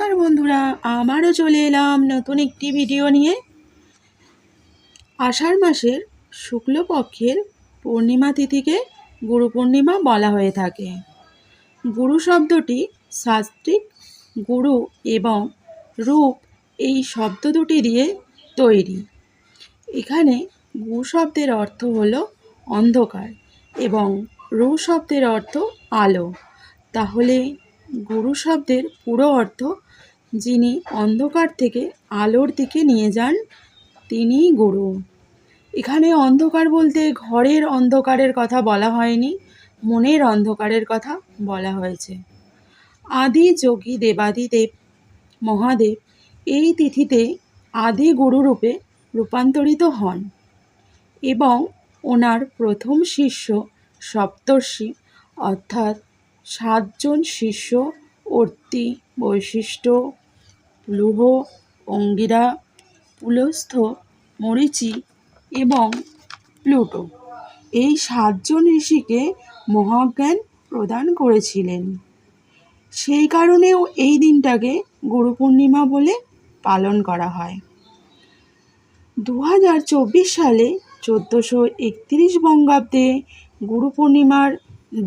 নমস্কার বন্ধুরা, আবারও চলে এলাম নতুন একটি ভিডিও নিয়ে। আষাঢ় মাসের শুক্লপক্ষের পূর্ণিমা তিথিকে গুরু পূর্ণিমা বলা হয়ে থাকে। গুরু শব্দটি সাত্ত্বিক গুরু এবং রূপ এই শব্দ দুটি দিয়ে তৈরি। এখানে গু শব্দের অর্থ হলো অন্ধকার এবং রু শব্দের অর্থ আলো। তাহলে গুরু শব্দের পুরো অর্থ যিনি অন্ধকার থেকে আলোর দিকে নিয়ে যান তিনিই গুরু। এখানে অন্ধকার বলতে ঘরের অন্ধকারের কথা বলা হয়নি, মনের অন্ধকারের কথা বলা হয়েছে। আদি যোগী দেবাদিদেব মহাদেব এই তিথিতে আদি গুরুরূপে রূপান্তরিত হন এবং ওনার প্রথম শিষ্য সপ্তর্ষি অর্থাৎ 7 জন শিষ্য অর্তি, বৈশিষ্ট্য, পুলুহ, অঙ্গিরা, পুলস্থ, মরীচি এবং প্লুটো এই 7 জন ঋষিকে মহাজ্ঞান প্রদান করেছিলেন। সেই কারণেও এই দিনটাকে গুরু পূর্ণিমা বলে পালন করা হয়। 2024 সালে 1431 বঙ্গাব্দে গুরু পূর্ণিমার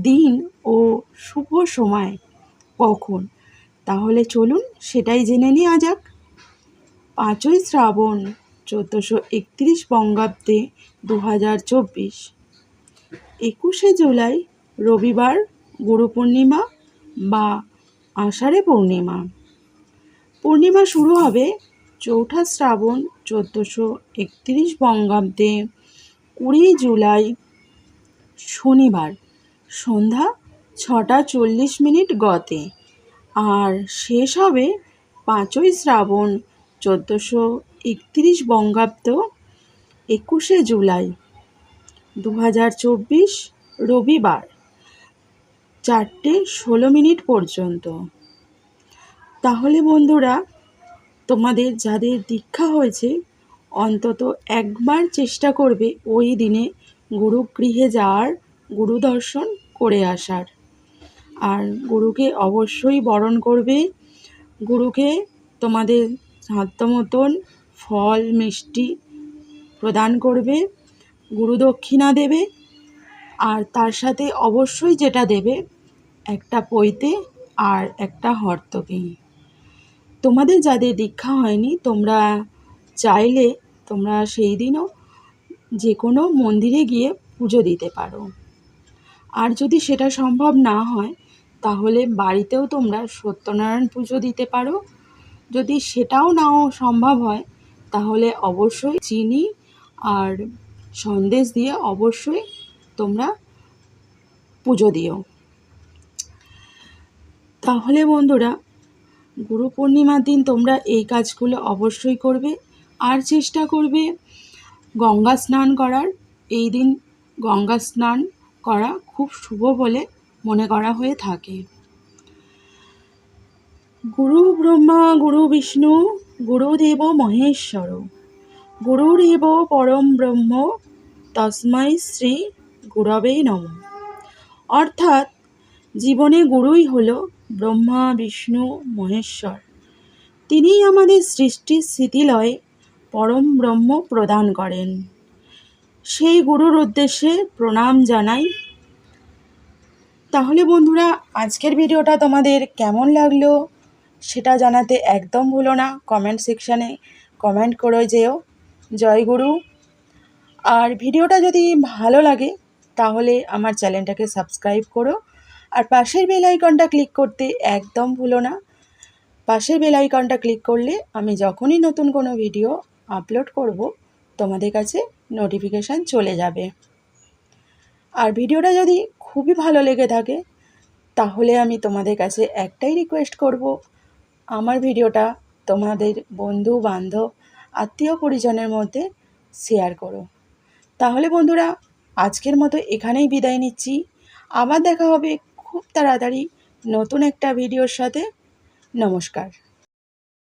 দিন ও শুভ সময় কখন, তাহলে চলুন সেটাই জেনে নেওয়া যাক। 5ই শ্রাবণ 1431 বঙ্গাব্দে 2024, 21শে জুলাই রবিবার গুরু পূর্ণিমা বা আষাঢ়ে পূর্ণিমা। পূর্ণিমা শুরু হবে 4ঠা শ্রাবণ 1431 বঙ্গাব্দে 20 জুলাই শনিবার সন্ধ্যা 6টা 40 মিনিট গতে, আর শেষ হবে 5ই শ্রাবণ 1431 বঙ্গাব্দ 21শে জুলাই 2024 রবিবার 4টে 16 মিনিট পর্যন্ত। তাহলে বন্ধুরা, তোমাদের যাদের দীক্ষা হয়েছে অন্তত একবার চেষ্টা করবে ওই দিনে গুরুগৃহে যাওয়ার, গুরু দর্শন করে আসার। আর গুরুকে অবশ্যই বরণ করবে। গুরুকে তোমাদের সাধ্য মতন ফল মিষ্টি প্রদান করবে, গুরু দক্ষিণা দেবে, আর তার সাথে অবশ্যই যেটা দেবে একটা পৈতে আর একটা হর্তকি। তোমাদের যাদের দীক্ষা হয়নি তোমরা চাইলে তোমরা সেই দিনও যে কোনো মন্দিরে গিয়ে পুজো দিতে পারো। আর যদি সেটা সম্ভব না হয় তাহলে বাড়িতেও তোমরা সত্যনারায়ণ পুজো দিতে পারো। যদি সেটাও নাও সম্ভব হয় তাহলে অবশ্যই চিনি আর সন্দেশ দিয়ে অবশ্যই তোমরা পুজো দিও। তাহলে বন্ধুরা, গুরু পূর্ণিমার দিন তোমরা এই কাজগুলো অবশ্যই করবে। আর চেষ্টা করবে গঙ্গা স্নান করার। এই দিন গঙ্গা স্নান করা খুব শুভ বলে মনে করা হয়ে থাকে। গুরু ব্রহ্মা গুরু বিষ্ণু গুরুদেব মহেশ্বর, গুরুরেব পরম ব্রহ্ম তস্मै শ্রী গুরবে নমঃ। অর্থাৎ জীবনে গুরুই হলো ব্রহ্মা বিষ্ণু মহেশ্বর। তিনিই আমাদের সৃষ্টির স্থিতিলয়ে পরম ব্রহ্ম প্রদান করেন। সেই গুরুর উদ্দেশ্যে প্রণাম জানাই। তাহলে বন্ধুরা, আজকের ভিডিওটা তোমাদের কেমন লাগলো সেটা জানাতে একদম ভুলো না। কমেন্ট সেকশানে কমেন্ট করে যেও। জয় গুরু। আর ভিডিওটা যদি ভালো লাগে তাহলে আমার চ্যানেলটাকে সাবস্ক্রাইব করো, আর পাশের বেল আইকনটা ক্লিক করতে একদম ভুলো না। পাশের বেল আইকনটা ক্লিক করলে আমি যখনই নতুন কোনো ভিডিও আপলোড করব তোমাদের কাছে নোটিফিকেশান চলে যাবে। আর ভিডিওটা যদি খুবই ভালো লেগে থাকে তাহলে আমি তোমাদের কাছে একটাই রিকোয়েস্ট করব, আমার ভিডিওটা তোমাদের বন্ধু বান্ধব আত্মীয় পরিজনের মধ্যে শেয়ার করো। তাহলে বন্ধুরা, আজকের মতো এখানেই বিদায় নিচ্ছি। আবার দেখা হবে খুব তাড়াতাড়ি নতুন একটা ভিডিওর সাথে। নমস্কার।